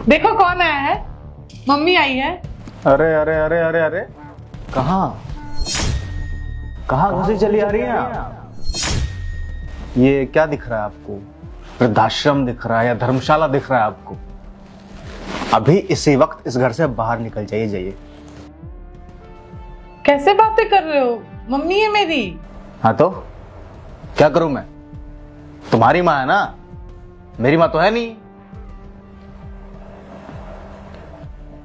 देखो कौन आया है। मम्मी आई है। अरे अरे अरे अरे अरे, कहाँ कहाँ घुसी चली आ रही हैं आप? ये क्या दिख रहा है आपको? वृद्धाश्रम दिख रहा है या धर्मशाला दिख रहा है आपको? अभी इसी वक्त इस घर से बाहर निकल जाइए, जाइए। कैसे बातें कर रहे हो? मम्मी है मेरी। हाँ तो क्या करूं मैं? तुम्हारी माँ है ना, मेरी माँ तो है नहीं।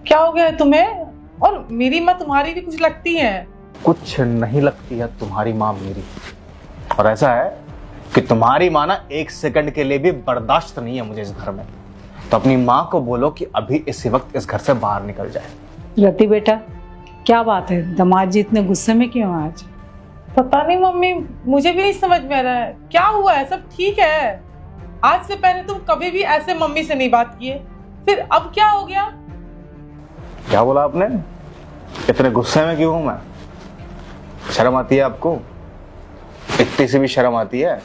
क्या हो गया है तुम्हें? और मेरी माँ तुम्हारी भी कुछ लगती है? कुछ नहीं लगती है तुम्हारी माँ मेरी। और ऐसा है कि तुम्हारी माँ ना एक सेकंड के लिए भी बर्दाश्त नहीं है मुझे इस घर में। तो अपनी माँ को बोलो कि अभी इसी वक्त इस घर से बाहर निकल जाए। रति बेटा, क्या बात है? दामाद जी इतने गुस्से में क्यों आज? पता नहीं मम्मी, मुझे भी नहीं समझ में आ रहा है क्या हुआ है। सब ठीक है। आज से पहले तुम कभी भी ऐसे मम्मी से नहीं बात किए, फिर अब क्या हो गया? क्या बोला आपने? इतने गुस्से में क्यों हूं मैं? शर्म आती है आपको? इतनी सी भी शर्म आती है?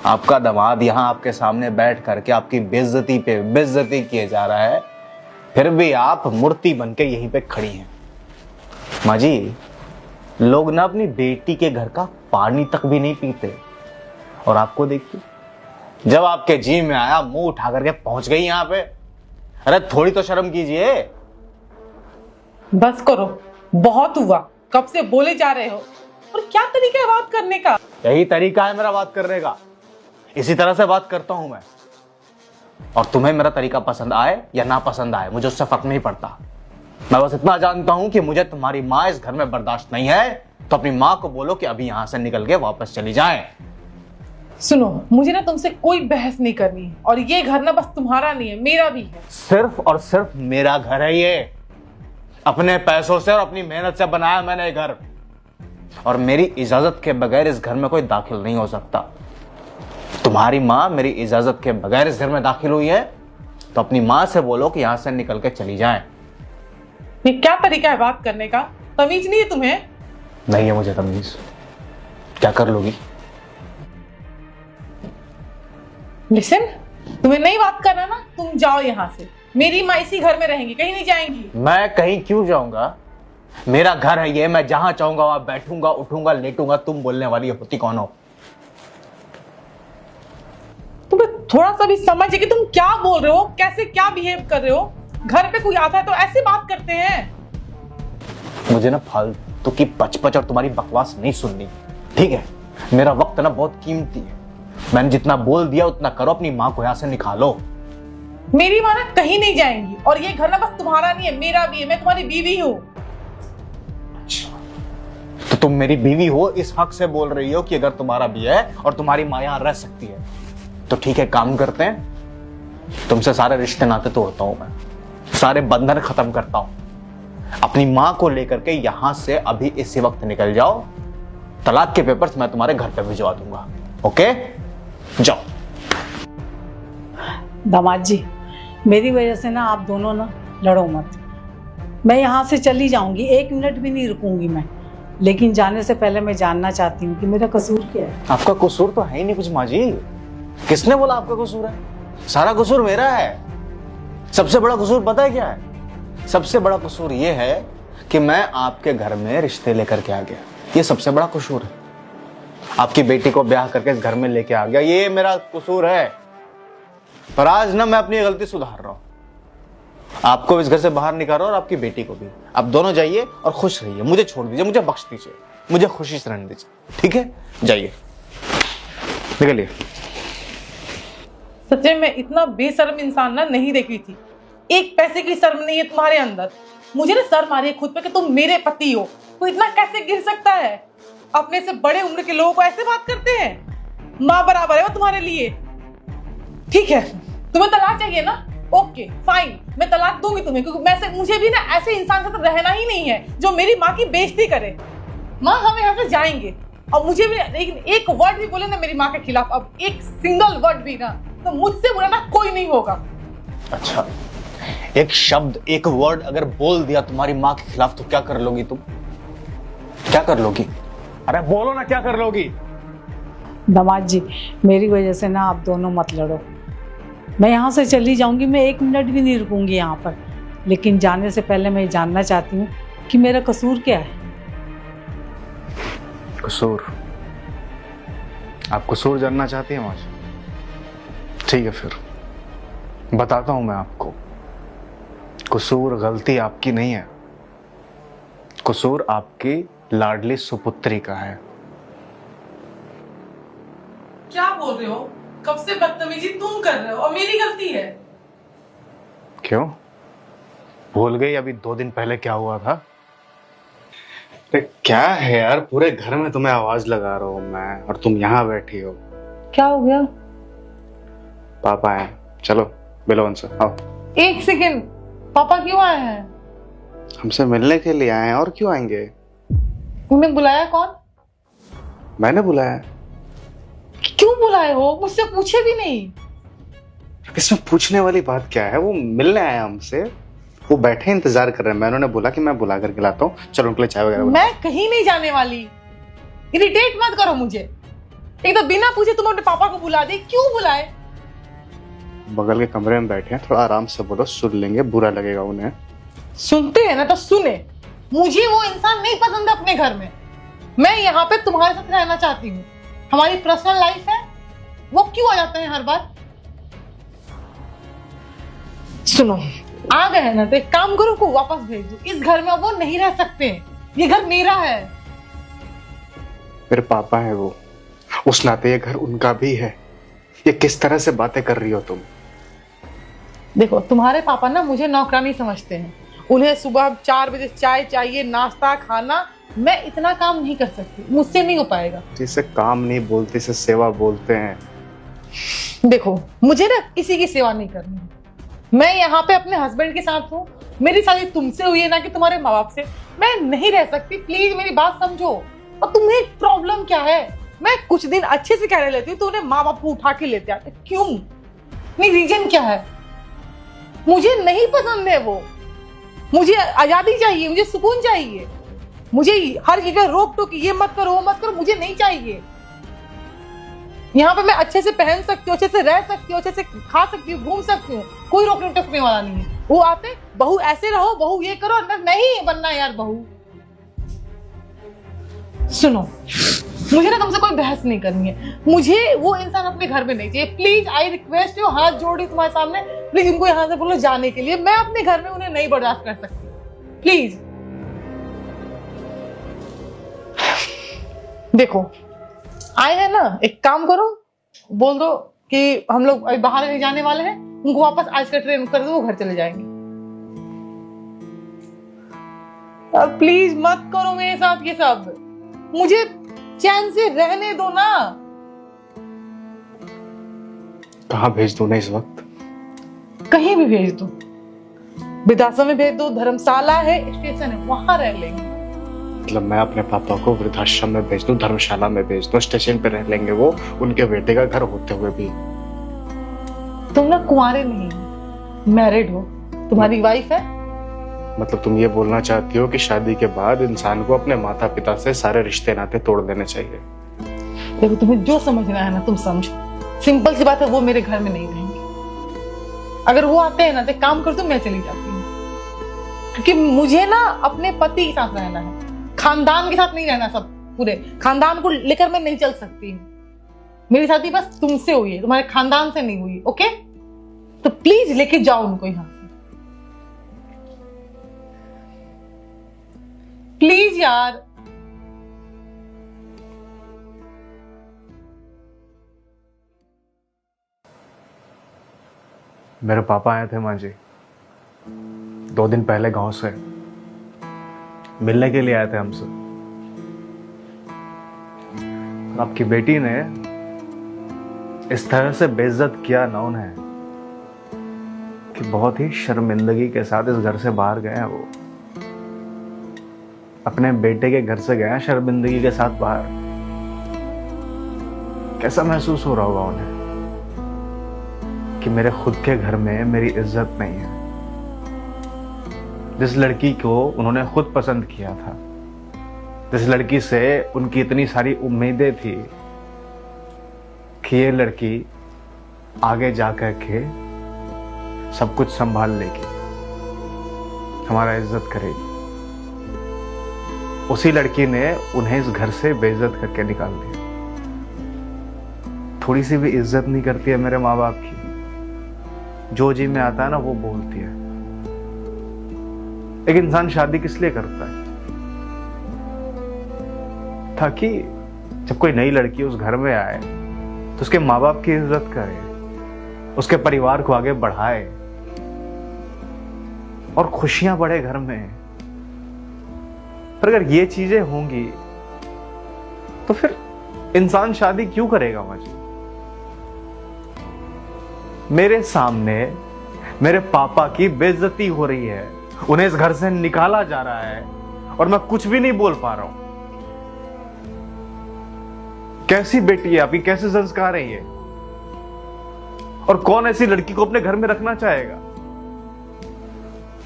आपका दामाद यहाँ आपके सामने बैठ करके आपकी बेइज्जती पे बेइज्जती किए जा रहा है, फिर भी आप मूर्ति बन के यहीं पे खड़ी हैं। माँ जी, लोग ना अपनी बेटी के घर का पानी तक भी नहीं पीते, और आपको देखिए, जब आपके जी में आया मुंह उठा करके पहुंच गई यहाँ पे। अरे थोड़ी तो शर्म कीजिए। बस करो, बहुत हुआ। कब से बोले जा रहे हो? और क्या तरीका है बात करने का? यही तरीका है मेरा बात करने का। इसी तरह से बात करता हूं मैं। और तुम्हें मेरा तरीका पसंद आए या ना पसंद आए, मुझे उससे फर्क नहीं पड़ता। मैं बस इतना जानता हूं कि मुझे तुम्हारी माँ इस घर में बर्दाश्त नहीं है। तो अपनी माँ को बोलो कि अभी यहां से निकल के वापस चली जाए। सुनो, मुझे ना तुमसे कोई बहस नहीं करनी है। और ये घर ना बस तुम्हारा नहीं है, मेरा भी है। सिर्फ और सिर्फ मेरा घर है ये। अपने पैसों से और अपनी मेहनत से बनाया मैंने ये घर, और मेरी इजाजत के बगैर इस घर में कोई दाखिल नहीं हो सकता। तुम्हारी माँ मेरी इजाजत के बगैर इस घर में दाखिल हुई है, तो अपनी माँ से बोलो कि यहां से निकल के चली जाए। ये क्या तरीका है बात करने का? तमीज नहीं है तुम्हें? नहीं है मुझे तमीज। क्या कर लोगी? लिसन, तुम्हें नहीं बात करना ना, तुम जाओ यहाँ से। मेरी माँ इसी घर में रहेंगी, कहीं नहीं जाएंगी। मैं कहीं क्यों जाऊंगा? मेरा घर है ये, मैं जहां चाहूंगा वहां बैठूंगा, उठूंगा, लेटूंगा। तुम बोलने वाली होती कौन हो? तुम्हें थोड़ा सा भी समझ है कि तुम क्या बोल रहे हो, कैसे क्या बिहेव कर रहे हो? घर पे कोई आता है तो ऐसे बात करते हैं? मुझे ना फालतू की पचपच और तुम्हारी बकवास नहीं सुननी, ठीक है? मेरा वक्त ना बहुत कीमती है। मैंने जितना बोल दिया उतना करो। अपनी माँ को यहां से निकालो। मेरी माँ ना कहीं नहीं जाएंगी। और ये घर ना बस तुम्हारा नहीं है, मेरा भी है। मैं तुम्हारी बीवी हूँ। तो तुम मेरी बीवी हो, इस हक से बोल रही हो कि अगर तुम्हारा भी है और तुम्हारी माँ यहां रह सकती है, तो ठीक है, काम करते हैं। तुमसे सारे रिश्ते नाते तोड़ता हूं मैं, सारे बंधन खत्म करता हूं। अपनी माँ को लेकर के यहां से अभी इसी वक्त निकल जाओ। तलाक के पेपर्स मैं तुम्हारे घर पे भिजवा दूंगा। ओके, जाओ। दामाद जी, मेरी वजह से ना आप दोनों ना लड़ो मत। मैं यहाँ से चली जाऊंगी, 1 मिनट भी नहीं रुकूंगी मैं। लेकिन जाने से पहले मैं जानना चाहती हूँ कि मेरा कसूर क्या है। आपका कसूर तो है ही नहीं कुछ माँ जी। किसने बोला आपका कसूर है? सारा कसूर मेरा है। सबसे बड़ा कसूर पता है क्या है? सबसे बड़ा कसूर ये है कि मैं आपके घर में रिश्ते लेकर के आ गया। ये सबसे बड़ा कसूर है। आपकी बेटी को ब्याह करके इस घर में लेके आ गया, ये मेरा कसूर है। पर आज ना मैं अपनी गलती सुधार रहा हूं। आपको इस घर से बाहर निकाल रहा हूं और आपकी बेटी को भी। आप दोनों जाइए और खुश रहिए। मुझे छोड़ दीजिए, मुझे बख्श दीजिए, मुझे खुशी से रहने दीजिए, ठीक है? जाइए, निकलिए। सच में मैं इतना बेशर्म इंसान ना नहीं देखी थी। एक पैसे की शर्म नहीं है तुम्हारे अंदर। मुझे ना शर्म आ रही है खुद पे कि तुम मेरे पति हो। कोई इतना कैसे गिर सकता है? अपने से बड़े उम्र के लोगों को ऐसे बात करते हैं? माँ बराबर है वो तुम्हारे लिए। ठीक है, तुम्हें तलाक चाहिए ना? ओके फाइन, मैं तलाक दूंगी तुम्हें, क्योंकि मुझे भी ना ऐसे इंसान से तो रहना ही नहीं है जो मेरी माँ की बेइज्जती करे। माँ, हम यहाँ से जाएंगे। और मुझे भी, लेकिन एक वर्ड भी बोले ना मेरी माँ के खिलाफ, अब एक सिंगल वर्ड भी ना, तो मुझसे बुरा ना कोई नहीं होगा। अच्छा, एक शब्द, एक वर्ड अगर बोल दिया तुम्हारी माँ के खिलाफ तो क्या कर लोगी तुम? क्या कर लोगी? अरे बोलो ना, क्या कर लोगी? दामाद जी, मेरी वजह से ना आप दोनों मत लड़ो। मैं यहाँ से चली जाऊंगी, मैं 1 मिनट भी नहीं रुकूंगी यहाँ पर, लेकिन जाने से पहले मैं जानना चाहती हूँ कि मेरा कसूर क्या है। कसूर? आप कसूर जानना चाहती हैं माजी? ठीक है, फिर बताता हूं मैं आपको। कसूर, गलती आपकी नहीं है, कसूर आपकी लाडली सुपुत्री का है। क्या बोल रहे हो? कब से बदतमीजी तुम कर रहे हो और मेरी गलती है? क्यों भूल गई अभी 2 दिन पहले क्या हुआ था? अरे क्या है यार, पूरे घर में तुम्हें आवाज लगा रहा हूं मैं और तुम यहाँ बैठी हो। क्या हो गया? पापा है, चलो मिलो उनसे, आओ। 1 सेकेंड, पापा क्यों आए हैं? हमसे मिलने के लिए आए हैं, और क्यों आएंगे? उन्हें बुलाया कौन? मैंने बुलाया। क्यों बुलाए हो? मुझसे पूछे भी नहीं। इसमें पूछने वाली बात क्या है? वो मिलने आए हमसे, वो बैठे इंतजार कर रहे हैं। मैं उन्होंने बोला कि मैं बुला करके लाता हूँ, चलो उनके लिए चाय वगैरह बना। मैं कहीं नहीं जाने वाली, इरिटेट मत करो मुझे। एक तो बिना पूछे तुम अपने पापा को बुला दी, क्यों बुलाए? बगल के कमरे में बैठे हैं, थोड़ा आराम से बोलो, सुन लेंगे, बुरा लगेगा उन्हें। सुनते हैं ना तो सुने। मुझे वो इंसान नहीं पसंद है अपने घर में। मैं यहाँ पे तुम्हारे साथ रहना चाहती हूँ। हमारी पर्सनल लाइफ है, वो क्यों आ जाते हैं हर बार? सुनो, आ गए हैं ना तो एक काम करो, को वापस भेज दो। इस घर में अब वो नहीं रह सकते। ये घर मेरा है। मेरे पापा है वो, उस नाते ये घर उनका भी है। ये किस तरह से बातें कर रही हो तुम? देखो, तुम्हारे पापा ना मुझे नौकरानी समझते हैं। उन्हें सुबह 4 बजे चाय चाहिए, नाश्ता, खाना। मैं इतना काम नहीं कर सकती, मुझसे नहीं हो पाएगा। जिसे काम नहीं बोलते, इसे सेवा बोलते हैं। देखो, मुझे ना किसी की सेवा नहीं करनी है। मैं यहाँ पे अपने हस्बैंड के साथ हूँ। मेरी शादी तुमसे हुई है, ना कि तुम्हारे माँ बाप से। मैं नहीं रह सकती, प्लीज मेरी बात समझो। और तुम्हें प्रॉब्लम क्या है? मैं कुछ दिन अच्छे से कह लेती हूँ तो उन्हें माँ बाप को उठा के लेते आते। क्यों? नहीं, रीजन क्या है? मुझे नहीं पसंद है वो। मुझे आजादी चाहिए, मुझे सुकून चाहिए। मुझे हर जगह रोक टोक, ये मत करो वो मत करो, मुझे नहीं चाहिए। यहाँ पे मैं अच्छे से पहन सकती हूँ, अच्छे से रह सकती हूँ, अच्छे से खा सकती हूँ, घूम सकती हूँ। कोई रोकने टोकने वाला नहीं है। वो आते, बहू ऐसे रहो, बहू ये करो। नहीं बनना यार बहू। सुनो, मुझे ना तुमसे कोई बहस नहीं करनी है। मुझे वो इंसान अपने घर में नहीं चाहिए। प्लीज, आई रिक्वेस्ट यू, हाथ जोड़ी तुम्हारे सामने, प्लीज उनको यहाँ से बोलो जाने के लिए। मैं अपने घर में उन्हें नहीं बर्दाश्त कर सकती, प्लीज। देखो, आए हैं ना, एक काम करो, बोल दो कि हम लोग बाहर नहीं जाने वाले हैं। उनको वापस आज का ट्रेन कर दो, वो घर चले जाएंगे। अब प्लीज मत करो मेरे साथ ये सब। मुझे चैन से रहने दो ना। कहाँ भेज दूं ना इस वक्त? कहीं भी भेज दो। वृद्धाश्रम में भेज दो, धर्मशाला है, स्टेशन है, वहां रह लेंगे। मतलब मैं अपने पापा को वृद्धाश्रम में भेज दूं, धर्मशाला में भेज दूं, स्टेशन पे रह लेंगे वो, उनके बेटे का घर होते हुए भी? तुम ना कुंवारे नहीं हो, मैरिड हो। तुम्हारी वाइफ है। मतलब तुम ये बोलना चाहती हो कि शादी के बाद इंसान को अपने माता पिता से सारे रिश्ते नाते तोड़ देने चाहिए? देखो, तुम्हें जो समझना है ना तुम समझो। सिंपल सी बात है, वो मेरे घर में नहीं रहेंगे। अगर वो आते हैं ना तो काम कर दो, मैं चली जाती हूँ। क्योंकि मुझे ना अपने पति के साथ रहना है, खानदान के साथ नहीं रहना। सब पूरे खानदान को लेकर मैं नहीं चल सकती हूँ। मेरी शादी बस तुमसे हुई है, तुम्हारे खानदान से नहीं हुई। ओके, तो प्लीज लेके जाओ उनको यहाँ से, प्लीज यार। मेरे पापा आए थे माँ जी 2 दिन पहले गांव से, मिलने के लिए आए थे हमसे। आपकी बेटी ने इस तरह से बेइज्जत किया ना उन्हें कि बहुत ही शर्मिंदगी के साथ इस घर से बाहर गए हैं। वो अपने बेटे के घर से गए हैं शर्मिंदगी के साथ बाहर। कैसा महसूस हो रहा होगा उन्हें कि मेरे खुद के घर में मेरी इज्जत नहीं है। जिस लड़की को उन्होंने खुद पसंद किया था, जिस लड़की से उनकी इतनी सारी उम्मीदें थी कि ये लड़की आगे जाकर के सब कुछ संभाल लेगी, हमारा इज्जत करेगी। उसी लड़की ने उन्हें इस घर से बेइज्जत करके निकाल दिया। थोड़ी सी भी इज्जत नहीं करती है मेरे माँ बाप की। जो जी में आता है ना वो बोलती है। एक इंसान शादी किस लिए करता है? ताकि जब कोई नई लड़की उस घर में आए तो उसके माँ बाप की इज्जत करे, उसके परिवार को आगे बढ़ाए और खुशियां बढ़े घर में। पर अगर ये चीजें होंगी तो फिर इंसान शादी क्यों करेगा? मुझे मेरे सामने मेरे पापा की बेइज्जती हो रही है, उन्हें इस घर से निकाला जा रहा है और मैं कुछ भी नहीं बोल पा रहा हूं। कैसी बेटी है आपकी, कैसे संस्कार है ये? और कौन ऐसी लड़की को अपने घर में रखना चाहेगा?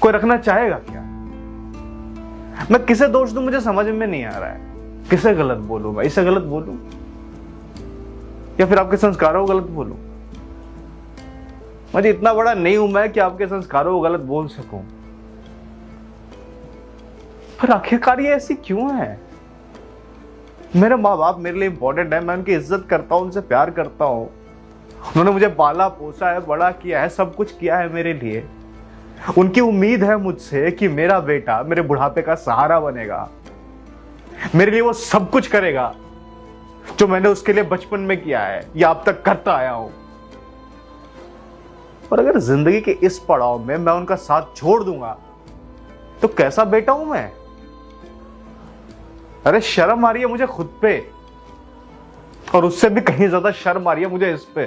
कोई रखना चाहेगा क्या? मैं किसे दोष दूं मुझे समझ में नहीं आ रहा है। किसे गलत बोलूं? मैं इसे गलत बोलूं या फिर आपके संस्कारों को गलत बोलूं? मुझे इतना बड़ा नहीं हूं मैं कि आपके संस्कारों को गलत बोल सकूं। पर आखिरकार ये ऐसी क्यों है? मेरे माँ बाप मेरे लिए इंपॉर्टेंट है, मैं उनकी इज्जत करता हूं, उनसे प्यार करता हूं। उन्होंने मुझे पाला पोसा है, बड़ा किया है, सब कुछ किया है मेरे लिए। उनकी उम्मीद है मुझसे कि मेरा बेटा मेरे बुढ़ापे का सहारा बनेगा, मेरे लिए वो सब कुछ करेगा जो मैंने उसके लिए बचपन में किया है या अब तक करता आया हूं। और अगर जिंदगी के इस पड़ाव में मैं उनका साथ छोड़ दूंगा तो कैसा बेटा हूं मैं? अरे शर्म आ रही है मुझे खुद पे, और उससे भी कहीं ज्यादा शर्म आ रही है मुझे इस पे।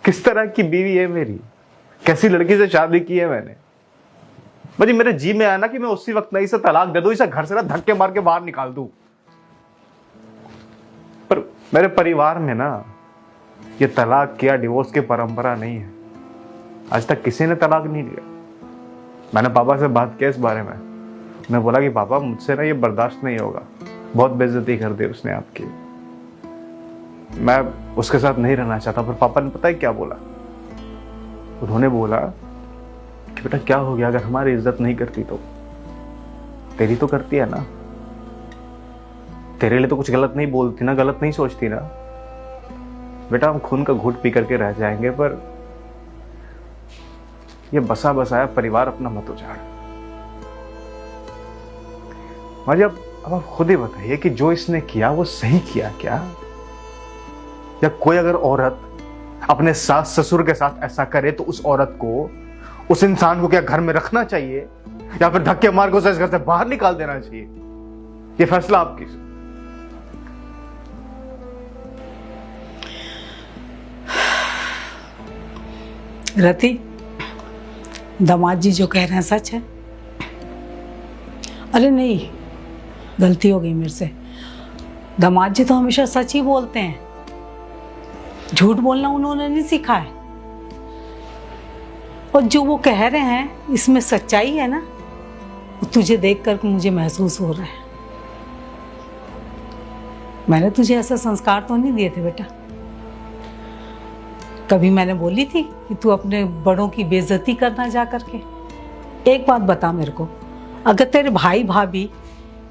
किस तरह की बीवी है मेरी, कैसी लड़की से शादी की है मैंने। मुझे मेरे जी में आया ना कि मैं उसी वक्त नहीं इसे तलाक दे दूं, इसे घर से ना धक्के मार के बाहर निकाल दूं। पर मेरे परिवार में ना ये तलाक या डिवोर्स की परंपरा नहीं है। आज तक किसी ने तलाक नहीं लिया। मैंने पापा से बात किया इस बारे में। मैं बोला कि पापा मुझसे ना ये बर्दाश्त नहीं होगा, बहुत बेइज्जती कर दी उसने आपकी, मैं उसके साथ नहीं रहना चाहता। पर पापा ने पता है क्या बोला? उन्होंने बोला कि बेटा क्या हो गया, अगर हमारी इज्जत नहीं करती तो तेरी तो करती है ना, तेरे लिए तो कुछ गलत नहीं बोलती ना, गलत नहीं सोचती ना। बेटा हम खून का घूंट पी करके रह जाएंगे, पर ये बसा बसाया परिवार अपना मत उजाड़। मुझे अब आप खुद ही बताइए कि जो इसने किया वो सही किया क्या? या कोई अगर औरत अपने सास ससुर के साथ ऐसा करे तो उस औरत को, उस इंसान को क्या घर में रखना चाहिए या फिर धक्के मार के उसे इस घर से बाहर निकाल देना चाहिए? ये फैसला आपकी। रति, दामाद जी जो कह रहे हैं सच है। अरे नहीं, गलती हो गई मेरे से। दामाद जी तो हमेशा सच ही बोलते हैं, झूठ बोलना उन्होंने नहीं सीखा है। और जो वो कह रहे हैं इसमें सच्चाई है ना, तुझे देखकर मुझे महसूस हो रहा है। मैंने तुझे ऐसा संस्कार तो नहीं दिए थे बेटा। कभी मैंने बोली थी कि तू अपने बड़ों की बेइज्जती करना जा करके? एक बात बता मेरे को, अगर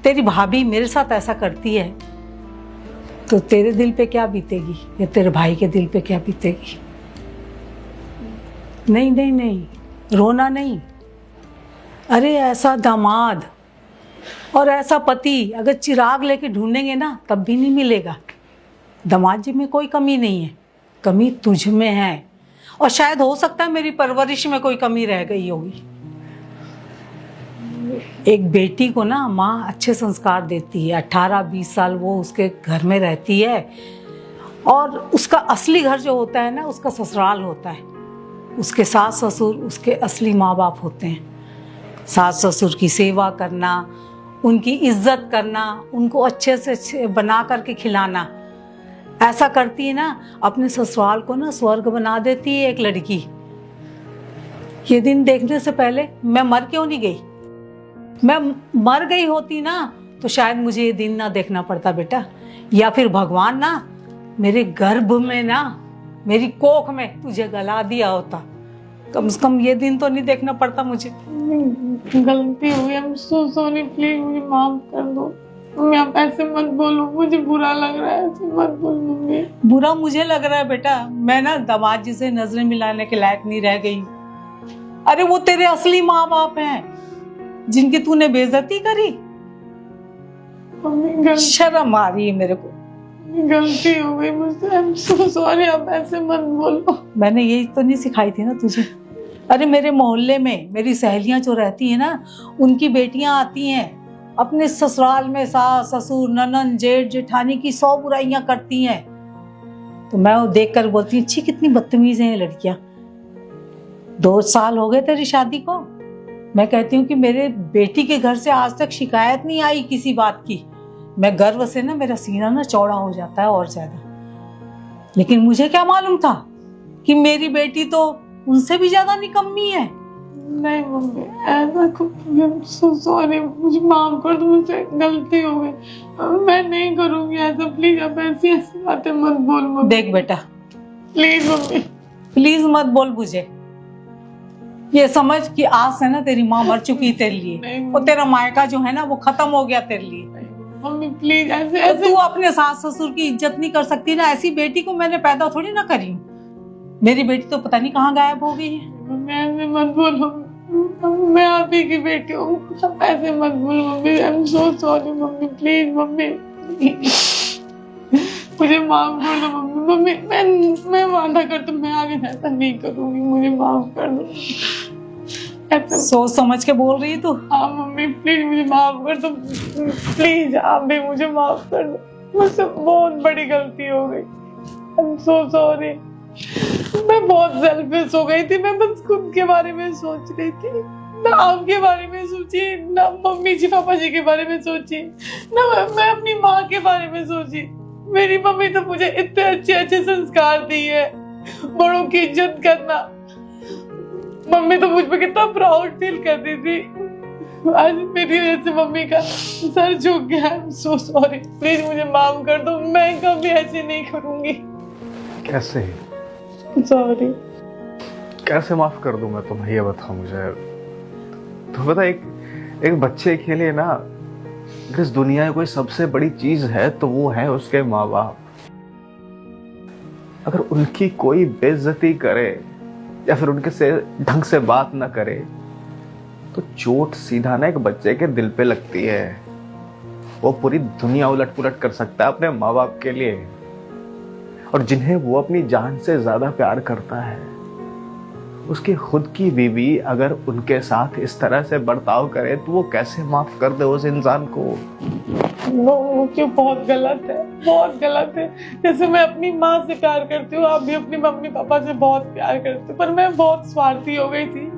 तेरी भाभी मेरे साथ ऐसा करती है तो तेरे दिल पे क्या बीतेगी या तेरे भाई के दिल पे क्या बीतेगी? नहीं नहीं नहीं, रोना नहीं। अरे ऐसा दामाद और ऐसा पति अगर चिराग लेके ढूंढेंगे ना तब भी नहीं मिलेगा। दामाद जी में कोई कमी नहीं है, कमी तुझ में है। और शायद हो सकता है मेरी परवरिश में कोई कमी रह गई होगी। एक बेटी को ना माँ अच्छे संस्कार देती है, 18-20 साल वो उसके घर में रहती है, और उसका असली घर जो होता है ना उसका ससुराल होता है। उसके सास ससुर उसके असली माँ बाप होते हैं। सास ससुर की सेवा करना, उनकी इज्जत करना, उनको अच्छे से अच्छे बना करके खिलाना, ऐसा करती है ना, अपने ससुराल को ना स्वर्ग बना देती है एक लड़की। ये दिन देखने से पहले मैं मर क्यों नहीं गई? मैं मर गई होती ना तो शायद मुझे ये दिन ना देखना पड़ता बेटा। या फिर भगवान ना मेरे गर्भ में ना मेरी कोख में तुझे गला दिया होता। कम से कम ये दिन तो नहीं देखना पड़ता मुझे। गलती हो गई, I am so sorry, please मुझे माफ कर दो मम्मी। आप ऐसे मत बोलो, मुझे बुरा लग रहा है, ऐसे मत बोलो मम्मी। बुरा मुझे लग रहा है बेटा, मैं ना दामाद जी से नजरें मिलाने के लायक नहीं रह गई। अरे वो तेरे असली माँ बाप हैं जिनकी तूने बेइज्जती करी। मम्मी शर्म आ रही है मेरे को। गलती हो गई मुझसे, आई एम सो सॉरी, आप ऐसे मत बोलो। मैंने यही तो नहीं सिखाई थी ना तुझे। अरे मेरे मोहल्ले में मेरी सहेलियां जो रहती है ना, उनकी बेटियां आती हैं अपने ससुराल में सास ससुर ननन जेठ जेठानी की 100 बुराइयां करती हैं, तो मैं वो देख कर बोलती हूँ, छी कितनी बदतमीज है ये लड़कियां। 2 साल हो गए तेरी शादी को, मैं कहती हूँ कि मेरे बेटी के घर से आज तक शिकायत नहीं आई किसी बात की। मैं गर्व से ना, मेरा सीना ना चौड़ा हो जाता है और ज्यादा। लेकिन मुझे क्या मालूम था कि मेरी बेटी तो उनसे भी ज्यादा निकम्मी है। नहीं मम्मी, ऐसा कुछ, सो सॉरी, मुझे माफ कर दो, मुझसे गलती हो गई, मैं नहीं करूंगी ऐसा। प्लीज आप ऐसी ऐसी बातें मत बोल मम्मी। देख बेटा, प्लीज मम्मी, प्लीज मत बोल मुझे। ये समझ कि आज से ना तेरी माँ मर चुकी तेरे लिए, और तेरा मायका जो है ना वो खत्म हो गया तेरे लिए। मम्मी प्लीज ऐसे तो ऐसे। तू अपने सास ससुर की इज्जत नहीं कर सकती ना। ऐसी बेटी को मैंने पैदा थोड़ी ना करी हूँ। मेरी बेटी तो पता नहीं कहाँ गायब हो गई है। मम्मी ऐसे मत बोलो, मैं आप ही की बेटी हूँ, आप ऐसे मत बोलो mummy. I am so sorry mummy, please mummy, मुझे माफ कर दो मम्मी। मम्मी मैं वादा करती हूँ, मैं आगे ऐसा नहीं करूंगी, मुझे माफ कर दो। सोच समझ के बोल रही तू। हाँ मम्मी प्लीज मुझे माफ कर दो, प्लीज आप भी मुझे माफ कर दो, मुझसे बहुत बड़ी गलती हो गई। आई एम सो सॉरी, मैं बहुत सेल्फिश हो गई थी, मैं बस खुद के बारे में सोच रही थी, ना आपके बारे में सोची, ना मम्मी जी पापा जी के बारे में सोची, ना मैं अपनी माँ के बारे में सोची। मेरी मम्मी तो मुझे इतने अच्छे अच्छे संस्कार दिए है, बड़ों की इज्जत करना। मम्मी तो मुझ पर कितना प्राउड फील करती थी, आज मेरी वजह से मम्मी का सर झुक गया। I am so sorry, please मुझे माफ कर दो, मैं कभी ऐसे नहीं करूंगी। कैसे सॉरी। कैसे माफ कर दूं मैं तुम्हें, ये बताओ मुझे। तो पता एक बच्चे के लिए ना, अगर इस दुनिया में कोई सबसे बड़ी चीज है तो वो है उसके माँ बाप। अगर उनकी कोई बेइज्जती करे या फिर उनके से ढंग से बात ना करे तो चोट सीधा ना एक बच्चे के दिल पे लगती है। वो पूरी दुनिया उलट पुलट कर सकता है अपने माँ बाप के लिए, और जिन्हें वो अपनी जान से ज्यादा प्यार करता है, उसकी खुद की बीवी अगर उनके साथ इस तरह से बर्ताव करे तो वो कैसे माफ कर दे उस इंसान को। वो क्यों, बहुत गलत है, बहुत गलत है। जैसे मैं अपनी माँ से प्यार करती हूँ, आप भी अपनी मम्मी पापा से बहुत प्यार करते हो, पर मैं बहुत स्वार्थी हो गई थी।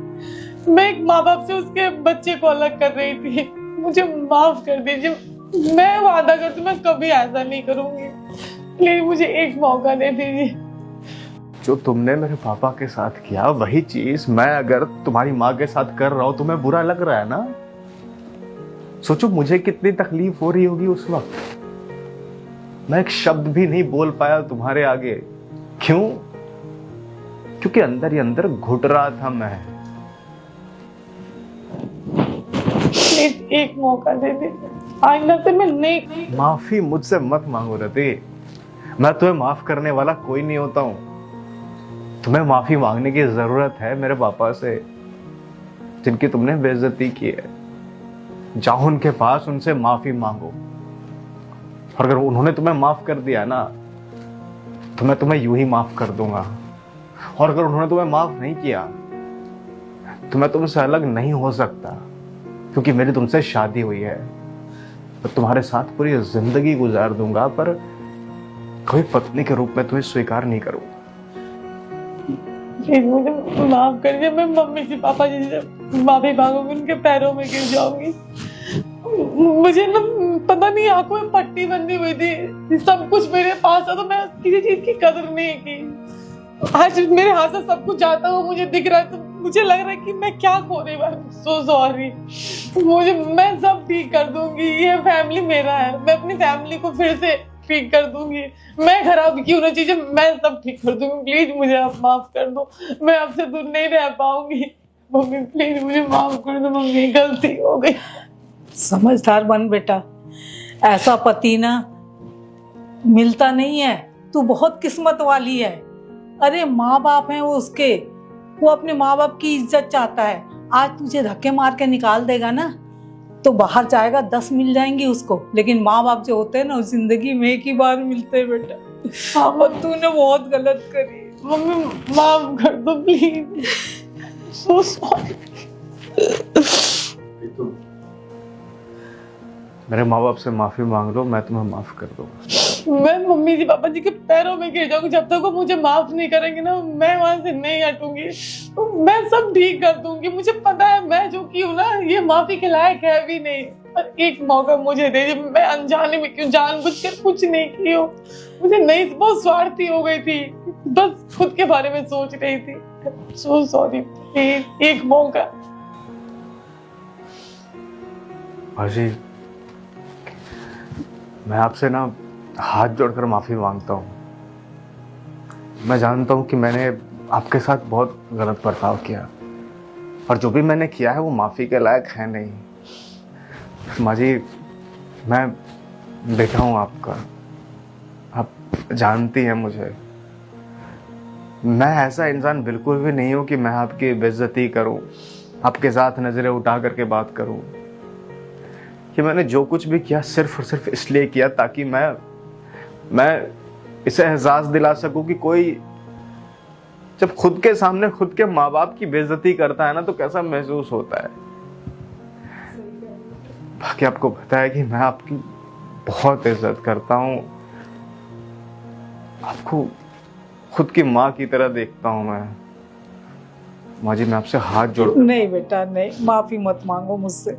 मैं एक माँ बाप से उसके बच्चे को अलग कर रही थी, मुझे माफ कर दीजिए। मैं वादा करती हूँ मैं कभी ऐसा नहीं करूंगी, प्लीज मुझे एक मौका दे दीजिए। जो तुमने मेरे पापा के साथ किया वही चीज मैं अगर तुम्हारी माँ के साथ कर रहा हूं, तुम्हें बुरा लग रहा है ना। सोचो मुझे कितनी तकलीफ हो रही होगी उस वक्त। मैं एक शब्द भी नहीं बोल पाया तुम्हारे आगे। क्यों? क्योंकि अंदर ही अंदर घुट रहा था मैं। प्लीज एक मौका दे दीजिए, आइंदा से मैं नहीं। माफी मुझसे मत मांगो रति, मैं तुम्हें माफ करने वाला कोई नहीं होता हूं। तुम्हें माफी मांगने की जरूरत है मेरे पापा से, जिनकी तुमने बेइज्जती की है। जाओ उनके पास, उनसे माफी मांगो, और अगर उन्होंने तुम्हें माफ कर दिया ना तो मैं तुम्हें यूं ही माफ कर दूंगा। और अगर उन्होंने तुम्हें माफ नहीं किया तो मैं तुमसे अलग नहीं हो सकता, क्योंकि मेरी तुमसे शादी हुई है। मैं तुम्हारे साथ पूरी जिंदगी गुजार दूंगा, पर कभी पत्नी के रूप में तुम्हें स्वीकार नहीं करूंगा। प्लीज मुझे माफ कर दीजिए, मैं मम्मी से पापा जी से माफी मांगूंगी, उनके पैरों में गिर जाऊंगी। मुझे ना पता नहीं, आंखों में पट्टी बंधी हुई थी, सब कुछ मेरे पास था तो मैं किसी चीज की कदर नहीं की। आज मेरे हाथ से सब कुछ जाता हुआ मुझे दिख रहा है, तो मुझे लग रहा है कि मैं क्या खो रही हूँ। सो सॉरी, मैं सब ठीक कर दूंगी। ये फैमिली मेरा है, मैं अपनी फैमिली को फिर से ठीक कर दूंगी। मैं खराब क्यों ना चीजें, मैं सब ठीक कर दूंगी। प्लीज मुझे आप माफ कर दो, मैं आपसे दूर नहीं रह पाऊंगी। मम्मी प्लीज मुझे माफ कर दो, मम्मी गलती हो गई। समझदार बन बेटा, ऐसा पति ना मिलता नहीं है। तू बहुत किस्मत वाली है। अरे माँ बाप हैं वो उसके, वो अपने माँ बाप की इज्जत चाहता है। आज तुझे धक्के मार के निकाल देगा ना तो बाहर जाएगा 10 मिल जाएंगी उसको, लेकिन माँ बाप जो होते हैं ना जिंदगी में एक ही बार मिलते हैं बेटा। और तूने बहुत गलत करी। मम्मी माफ कर दो प्लीज। So sorry. मेरे माँ बाप से माफी मांग लो, मैं तुम्हें माफ कर दूंगा। मैं मम्मी जी पापा जी के पैरों में गिर जाऊंगी। जब तक वो मुझे माफ नहीं करेंगे ना, मैं वहां से नहीं हटूंगी। तो मैं सब ठीक कर दूंगी। मुझे पता है मैं जो की हूँ ना, ये माफी के लायक है भी नहीं। पर एक मौका मुझे दे दीजिए। मैं अनजाने में क्यों, जानबूझकर कुछ नहीं की हो। मुझे नहीं, बहुत स्वार्थी हो गई थी, बस खुद के बारे में सोच रही थी। सो सॉरी, प्लीज एक मौका। माजी, मैं आपसे ना हाथ जोड़कर माफी मांगता हूँ। मैं जानता हूँ कि मैंने आपके साथ बहुत गलत बर्ताव किया, और जो भी मैंने किया है वो माफी के लायक है नहीं। माजी, मैं बेटा हूँ आपका, आप जानती हैं मुझे। मैं ऐसा इंसान बिल्कुल भी नहीं हूँ कि मैं आपकी बेइज्जती करूँ, आपके साथ नजरें उठा करके बात करूँ। कि मैंने जो कुछ भी किया सिर्फ और सिर्फ इसलिए किया ताकि मैं इसे एहसास दिला सकूं कि कोई जब खुद के सामने खुद के माँ बाप की बेइज्जती करता है ना तो कैसा महसूस होता है। बाकी आपको पता है कि मैं आपकी बहुत इज्जत करता हूँ, आपको खुद की माँ की तरह देखता हूँ मैं। माँ जी, मैं आपसे हाथ जोड़। नहीं बेटा नहीं, माफी मत मांगो मुझसे।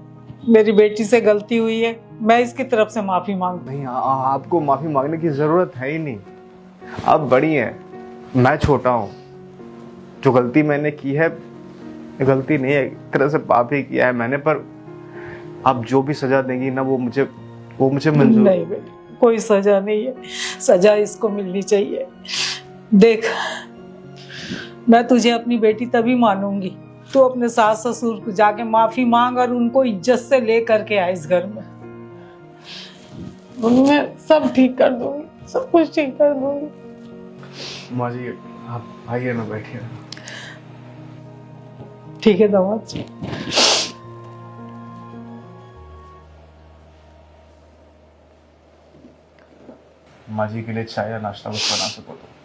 मेरी बेटी से गलती हुई है, मैं इसकी तरफ से माफी मांग। नहीं, आपको माफी मांगने की जरूरत है ही नहीं। आप बड़ी हैं, मैं छोटा हूँ। जो गलती मैंने की है, गलती नहीं है, एक तरह से पाप ही किया है मैंने। पर आप जो भी सजा देंगी ना वो मुझे मंजूर। नहीं बेटा, कोई सजा नहीं है, सजा इसको मिलनी चाहिए। देख, मैं तुझे अपनी बेटी तभी मानूंगी तू अपने सास ससुर को जाके माफी मांग और उनको इज्जत से ले करके आए इस घर में। मैं सब ठीक कर दूंगी, सब कुछ ठीक कर दूंगी। माँ जी, आप आइए ना, बैठिए। ठीक है दामाद जी। माँ जी के लिए चाय या नाश्ता कुछ बना सको तो।